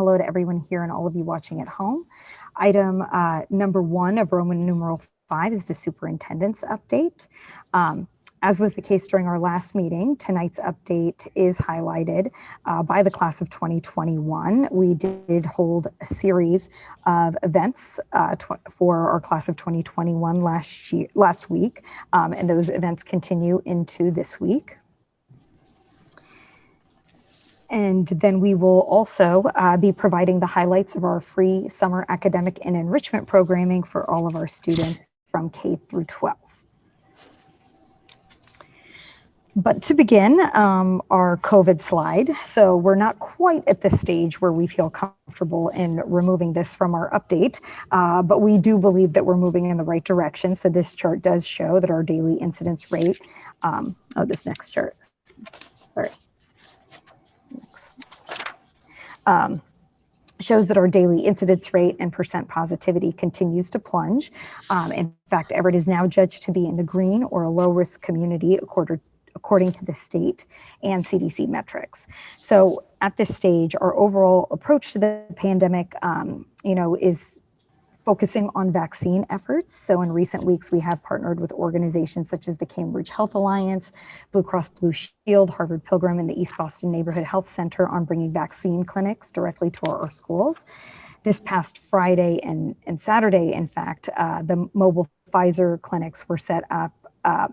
hello to everyone here and all of you watching at home. Item number 1 of Roman numeral 5 is the superintendent's update. As was the case during our last meeting, tonight's update is highlighted by the class of 2021. We did hold a series of events for our class of 2021 last week, and those events continue into this week. And then we will also be providing the highlights of our free summer academic and enrichment programming for all of our students from K through 12. But to begin, our COVID slide. So we're not quite at the stage where we feel comfortable in removing this from our update, but we do believe that we're moving in the right direction. So this chart does show that our daily incidence rate, this next chart, sorry. Shows that our daily incidence rate and percent positivity continues to plunge. In fact, Everett is now judged to be in the green or a low-risk community according to the state and CDC metrics. So at this stage, our overall approach to the pandemic, is focusing on vaccine efforts. So in recent weeks, we have partnered with organizations such as the Cambridge Health Alliance, Blue Cross Blue Shield, Harvard Pilgrim, and the East Boston Neighborhood Health Center on bringing vaccine clinics directly to our schools. This past Friday and Saturday, in fact, the mobile Pfizer clinics were set up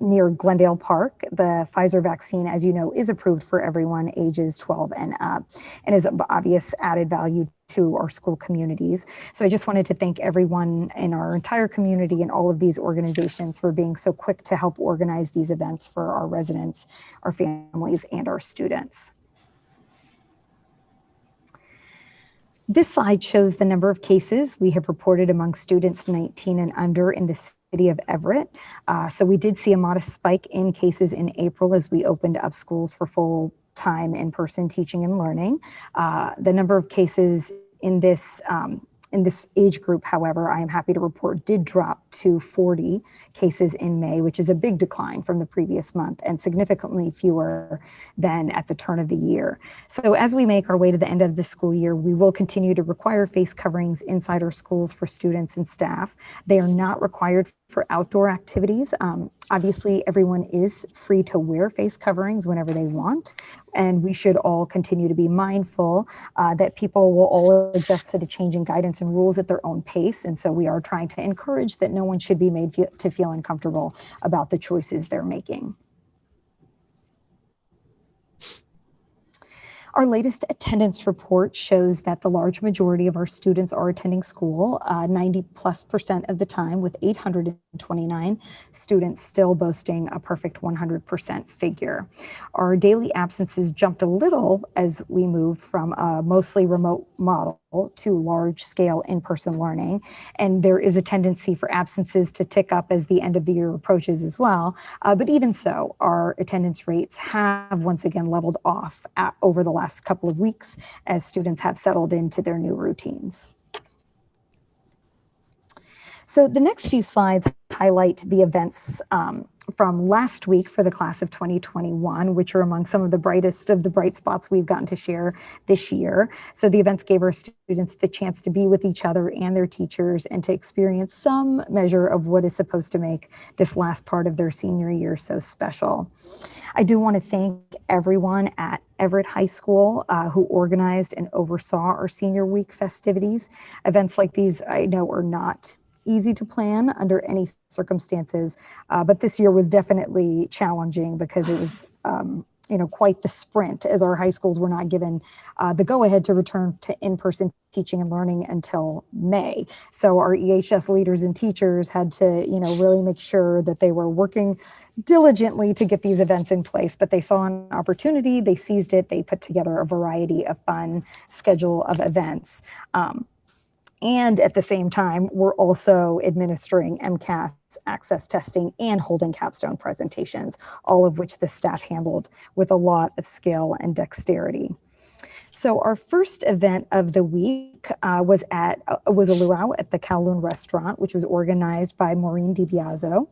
near Glendale Park. The Pfizer vaccine, as you know, is approved for everyone ages 12 and up and is of obvious added value to our school communities. So I just wanted to thank everyone in our entire community and all of these organizations for being so quick to help organize these events for our residents, our families, and our students. This slide shows the number of cases we have reported among students 19 and under in the city of Everett. So we did see a modest spike in cases in April as we opened up schools for full-time in-person teaching and learning. The number of cases in this age group, however, I am happy to report did drop to 40 cases in May, which is a big decline from the previous month and significantly fewer than at the turn of the year. So as we make our way to the end of the school year, we will continue to require face coverings inside our schools for students and staff. They are not required for outdoor activities. Obviously, everyone is free to wear face coverings whenever they want, and we should all continue to be mindful that people will all adjust to the changing guidance and rules at their own pace. And so we are trying to encourage that no one should be made to feel uncomfortable about the choices they're making. Our latest attendance report shows that the large majority of our students are attending school 90+% of the time, with 829 students still boasting a perfect 100% figure. Our daily absences jumped a little as we moved from a mostly remote model to large-scale in-person learning, and there is a tendency for absences to tick up as the end of the year approaches as well. But even so, our attendance rates have once again leveled off over the last couple of weeks as students have settled into their new routines. So the next few slides highlight the events from last week for the class of 2021, which are among some of the brightest of the bright spots we've gotten to share this year. So the events gave our students the chance to be with each other and their teachers and to experience some measure of what is supposed to make this last part of their senior year so special. I do want to thank everyone at Everett High School who organized and oversaw our senior week festivities. Events like these, I know, are not easy to plan under any circumstances, but this year was definitely challenging because it was quite the sprint, as our high schools were not given the go-ahead to return to in-person teaching and learning until May. So our EHS leaders and teachers had to really make sure that they were working diligently to get these events in place, but they saw an opportunity, they seized it, they put together a variety of fun schedule of events. And at the same time, we're also administering MCAS access testing and holding capstone presentations, all of which the staff handled with a lot of skill and dexterity. So our first event of the week was a luau at the Kowloon restaurant, which was organized by Maureen DiBiazzo.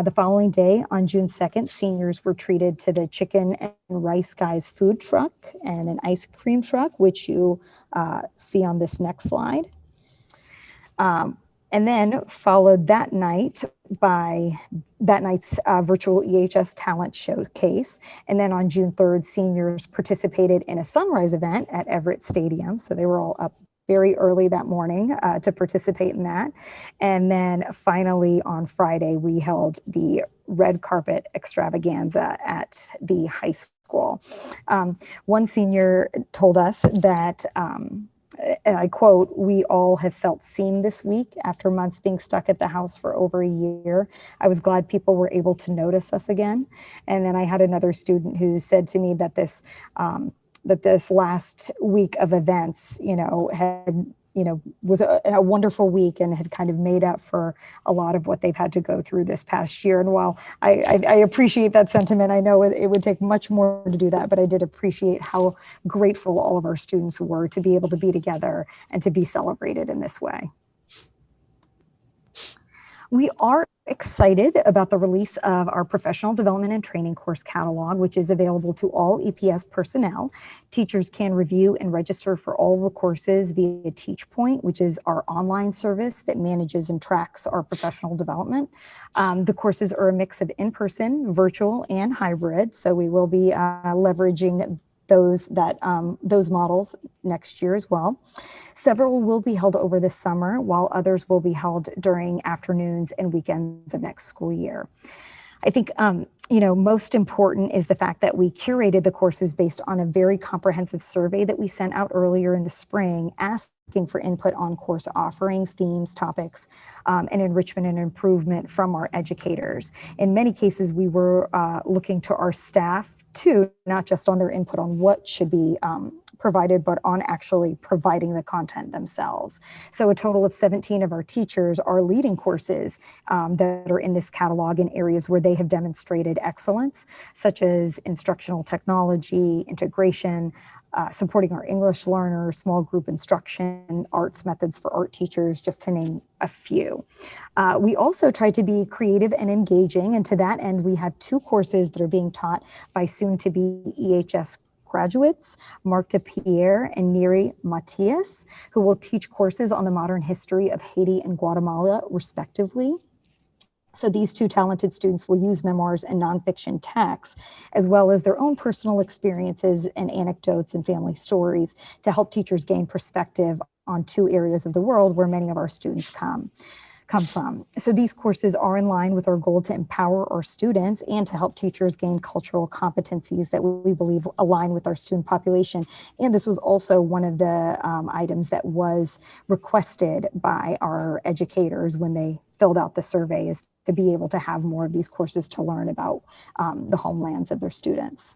The following day, on June 2nd, seniors were treated to the chicken and rice guys food truck and an ice cream truck, which you see on this next slide. And then followed that night by that night's virtual EHS talent showcase. And then on June 3rd, seniors participated in a sunrise event at Everett Stadium. So they were all up very early that morning to participate in that. And then finally on Friday, we held the red carpet extravaganza at the high school. One senior told us that, and I quote, "We all have felt seen this week after months being stuck at the house for over a year. I was glad people were able to notice us again." And then I had another student who said to me that this last week of events, was a wonderful week and had kind of made up for a lot of what they've had to go through this past year. And while I appreciate that sentiment, I know it would take much more to do that, but I did appreciate how grateful all of our students were to be able to be together and to be celebrated in this way. We are excited about the release of our professional development and training course catalog, which is available to all EPS personnel. Teachers can review and register for all the courses via TeachPoint, which is our online service that manages and tracks our professional development. The courses are a mix of in-person, virtual, and hybrid, so we will be leveraging those models next year as well. Several will be held over the summer, while others will be held during afternoons and weekends of next school year. I think, most important is the fact that we curated the courses based on a very comprehensive survey that we sent out earlier in the spring, asking for input on course offerings, themes, topics, and enrichment and improvement from our educators. In many cases, we were looking to our staff too, not just on their input on what should be provided, but on actually providing the content themselves. So a total of 17 of our teachers are leading courses that are in this catalog in areas where they have demonstrated excellence, such as instructional technology, integration, supporting our English learners, small group instruction, arts methods for art teachers, just to name a few. We also try to be creative and engaging, and to that end, we have 2 courses that are being taught by soon-to-be EHS graduates, Mark DePierre and Neri Matias, who will teach courses on the modern history of Haiti and Guatemala, respectively. So these 2 talented students will use memoirs and nonfiction texts, as well as their own personal experiences and anecdotes and family stories to help teachers gain perspective on 2 areas of the world where many of our students come from. So these courses are in line with our goal to empower our students and to help teachers gain cultural competencies that we believe align with our student population. And this was also one of the items that was requested by our educators when they filled out the survey, is to be able to have more of these courses to learn about the homelands of their students.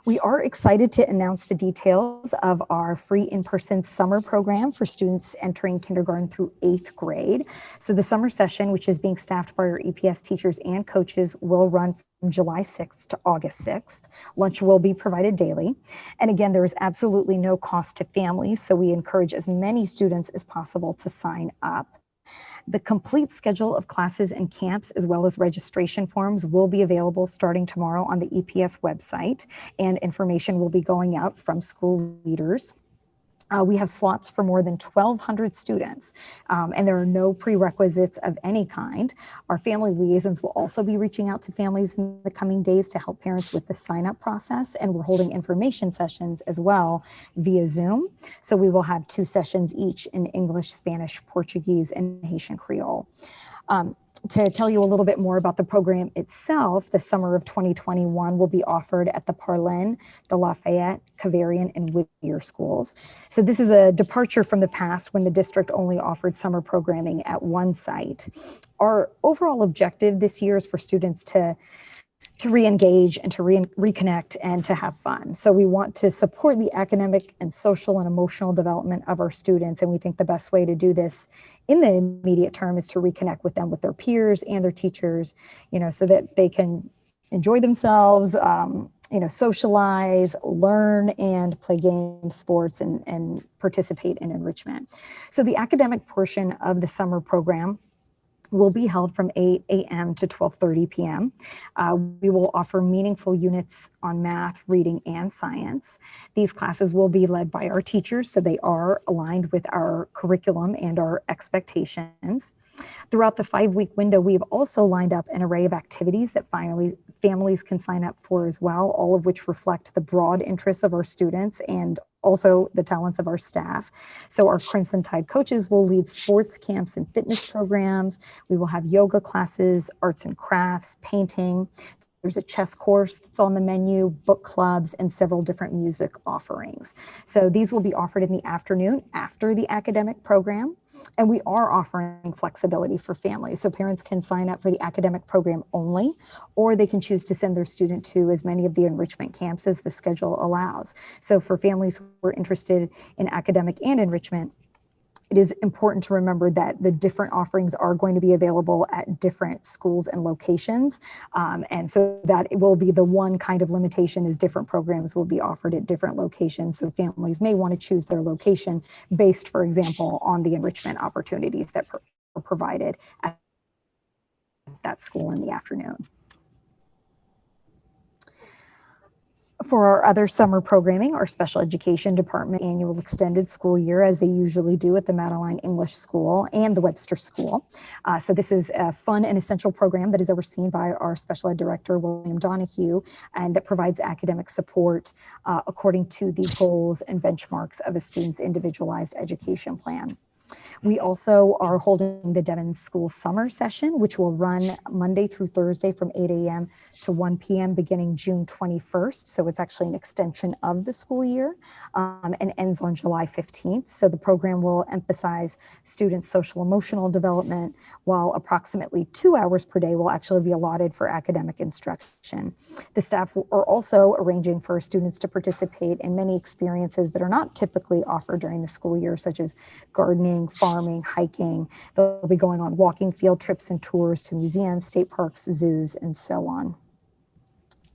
We are excited to announce the details of our free in-person summer program for students entering kindergarten through 8th grade. So the summer session, which is being staffed by our EPS teachers and coaches, will run from July 6th to August 6th. Lunch will be provided daily. And again, there is absolutely no cost to families, so we encourage as many students as possible to sign up. The complete schedule of classes and camps, as well as registration forms, will be available starting tomorrow on the EPS website, and information will be going out from school leaders. We have slots for more than 1,200 students, and there are no prerequisites of any kind. Our family liaisons will also be reaching out to families in the coming days to help parents with the sign-up process, and we're holding information sessions as well via Zoom. So we will have 2 sessions each in English, Spanish, Portuguese, and Haitian Creole. To tell you a little bit more about the program itself, the summer of 2021 will be offered at the Parlin, the Lafayette, Cavarian, and Whittier schools. So this is a departure from the past when the district only offered summer programming at one site. Our overall objective this year is for students to re-engage and to reconnect and to have fun. So we want to support the academic and social and emotional development of our students. And we think the best way to do this in the immediate term is to reconnect with them, with their peers and their teachers, so that they can enjoy themselves, socialize, learn, and play games, sports, and participate in enrichment. So the academic portion of the summer program will be held from 8 a.m. to 12:30 p.m. We will offer meaningful units on math, reading, and science. These classes will be led by our teachers, so they are aligned with our curriculum and our expectations. Throughout the 5-week window, we've also lined up an array of activities that families can sign up for as well, all of which reflect the broad interests of our students and also the talents of our staff. So our Crimson Tide coaches will lead sports camps and fitness programs. We will have yoga classes, arts and crafts, painting. There's a chess course that's on the menu, book clubs, and several different music offerings. So these will be offered in the afternoon after the academic program. And we are offering flexibility for families. So parents can sign up for the academic program only, or they can choose to send their student to as many of the enrichment camps as the schedule allows. So for families who are interested in academic and enrichment, it is important to remember that the different offerings are going to be available at different schools and locations. And so that it will be the one kind of limitation is different programs will be offered at different locations. So families may want to choose their location based, for example, on the enrichment opportunities that are provided at that school in the afternoon. For our other summer programming, our special education department annual extended school year, as they usually do at the Madeline English School and the Webster School. So this is a fun and essential program that is overseen by our special ed director, William Donahue, and that provides academic support according to the goals and benchmarks of a student's individualized education plan. We also are holding the Devon School Summer Session, which will run Monday through Thursday from 8 a.m. to 1 p.m. beginning June 21st. So it's actually an extension of the school year and ends on July 15th. So the program will emphasize students' social emotional development, while approximately 2 hours per day will actually be allotted for academic instruction. The staff are also arranging for students to participate in many experiences that are not typically offered during the school year, such as gardening, farming, hiking. They'll be going on walking field trips and tours to museums, state parks, zoos, and so on.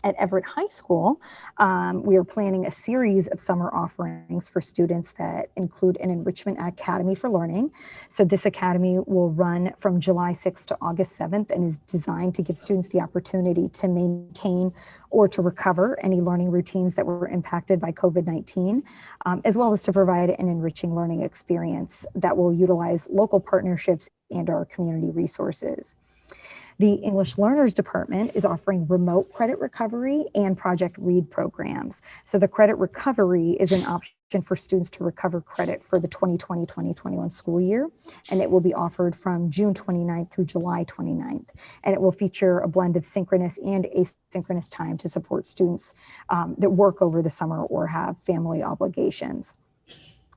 At Everett High School, we are planning a series of summer offerings for students that include an enrichment academy for learning. So this academy will run from July 6th to August 7th and is designed to give students the opportunity to maintain or to recover any learning routines that were impacted by COVID-19, as well as to provide an enriching learning experience that will utilize local partnerships and our community resources. The English Learners Department is offering remote credit recovery and Project READ programs. So the credit recovery is an option for students to recover credit for the 2020-2021 school year, and it will be offered from June 29th through July 29th. And it will feature a blend of synchronous and asynchronous time to support students that work over the summer or have family obligations.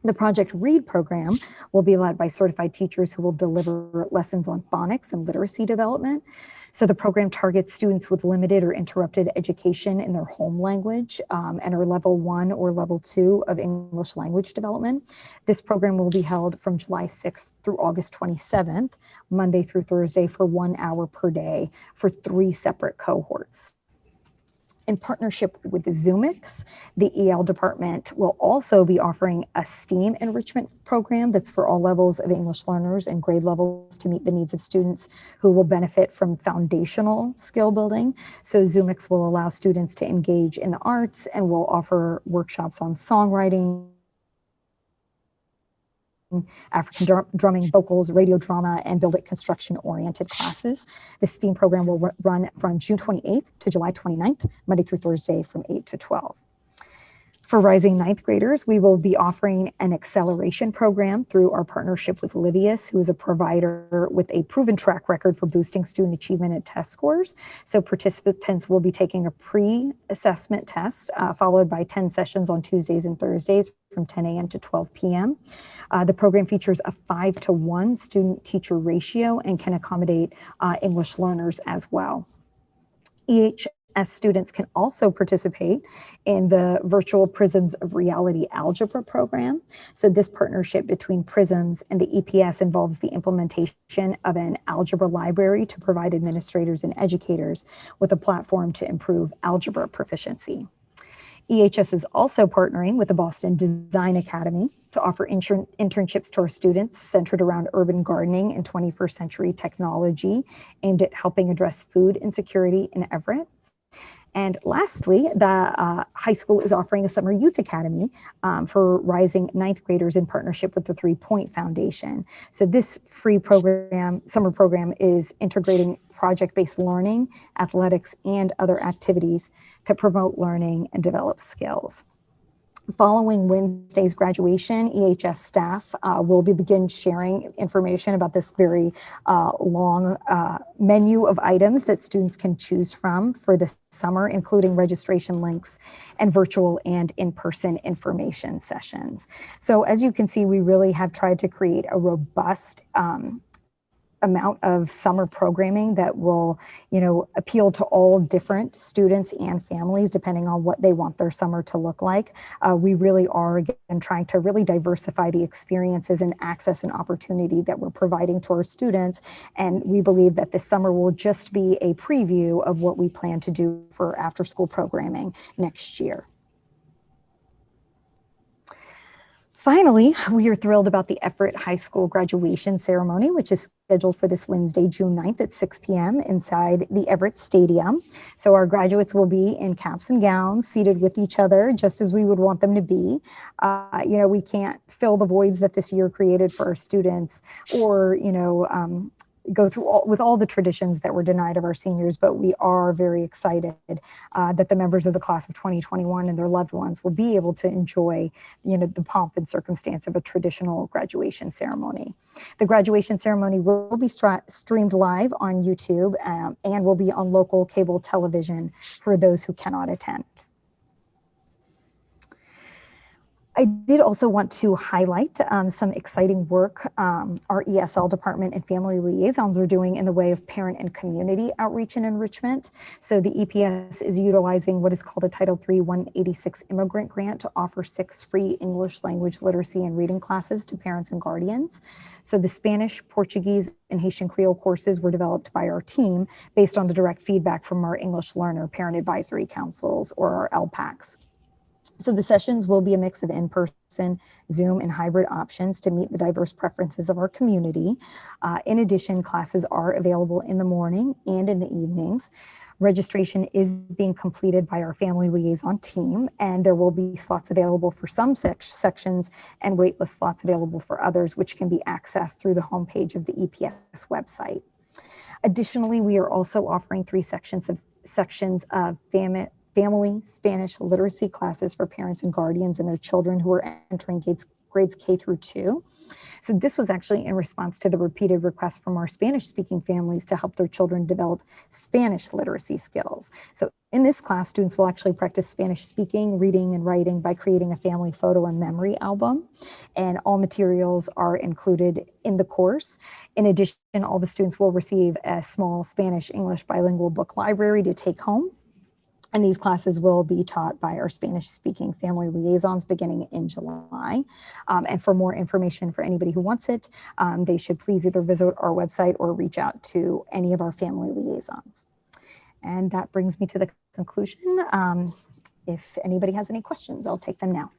The Project READ program will be led by certified teachers who will deliver lessons on phonics and literacy development. So the program targets students with limited or interrupted education in their home language and are level 1 or level 2 of English language development. This program will be held from July 6th through August 27th, Monday through Thursday for 1 hour per day for 3 separate cohorts. In partnership with the Zoomix, the EL department will also be offering a STEAM enrichment program that's for all levels of English learners and grade levels to meet the needs of students who will benefit from foundational skill building. So Zoomix will allow students to engage in the arts and will offer workshops on songwriting, African drumming, vocals, radio drama, and build it construction-oriented classes. The STEAM program will run from June 28th to July 29th, Monday through Thursday from 8 to 12. For rising ninth graders, we will be offering an acceleration program through our partnership with Livius, who is a provider with a proven track record for boosting student achievement and test scores. So participants will be taking a pre-assessment test followed by 10 sessions on Tuesdays and Thursdays from 10 a.m. to 12 p.m. The program features a 5-to-1 student-teacher ratio and can accommodate English learners as well. as students can also participate in the Virtual Prisms of Reality Algebra program. So this partnership between Prisms and the EPS involves the implementation of an algebra library to provide administrators and educators with a platform to improve algebra proficiency. EHS is also partnering with the Boston Design Academy to offer internships to our students centered around urban gardening and 21st century technology aimed at helping address food insecurity in Everett. And lastly, the high school is offering a summer youth academy for rising ninth graders in partnership with the 3 Point Foundation. So this free program, summer program, is integrating project-based learning, athletics, and other activities that promote learning and develop skills. Following Wednesday's graduation, EHS staff will begin sharing information about this very long menu of items that students can choose from for the summer, including registration links and virtual and in-person information sessions. So as you can see, we really have tried to create a robust amount of summer programming that will, appeal to all different students and families depending on what they want their summer to look like. We really are, again, trying to really diversify the experiences and access and opportunity that we're providing to our students. And we believe that this summer will just be a preview of what we plan to do for after-school programming next year. Finally, we are thrilled about the Everett High School graduation ceremony, which is scheduled for this Wednesday, June 9th at 6 p.m. inside the Everett Stadium. So our graduates will be in caps and gowns, seated with each other, just as we would want them to be. We can't fill the voids that this year created for our students or, go through all the traditions that were denied of our seniors, but we are very excited that the members of the class of 2021 and their loved ones will be able to enjoy, the pomp and circumstance of a traditional graduation ceremony. The graduation ceremony will be streamed live on YouTube and will be on local cable television for those who cannot attend. I did also want to highlight some exciting work our ESL department and family liaisons are doing in the way of parent and community outreach and enrichment. So the EPS is utilizing what is called a Title III 186 immigrant grant to offer 6 free English language literacy and reading classes to parents and guardians. So the Spanish, Portuguese, and Haitian Creole courses were developed by our team based on the direct feedback from our English learner parent advisory councils or our LPACs. So the sessions will be a mix of in-person, Zoom, and hybrid options to meet the diverse preferences of our community. In addition, classes are available in the morning and in the evenings. Registration is being completed by our family liaison team, and there will be slots available for some sections and waitlist slots available for others, which can be accessed through the homepage of the EPS website. Additionally, we are also offering 3 sections of family Spanish literacy classes for parents and guardians and their children who are entering grades K through 2. So this was actually in response to the repeated requests from our Spanish-speaking families to help their children develop Spanish literacy skills. So in this class, students will actually practice Spanish speaking, reading, and writing by creating a family photo and memory album. And all materials are included in the course. In addition, all the students will receive a small Spanish-English bilingual book library to take home. And these classes will be taught by our Spanish-speaking family liaisons beginning in July. And for more information for anybody who wants it, they should please either visit our website or reach out to any of our family liaisons. And that brings me to the conclusion. If anybody has any questions, I'll take them now.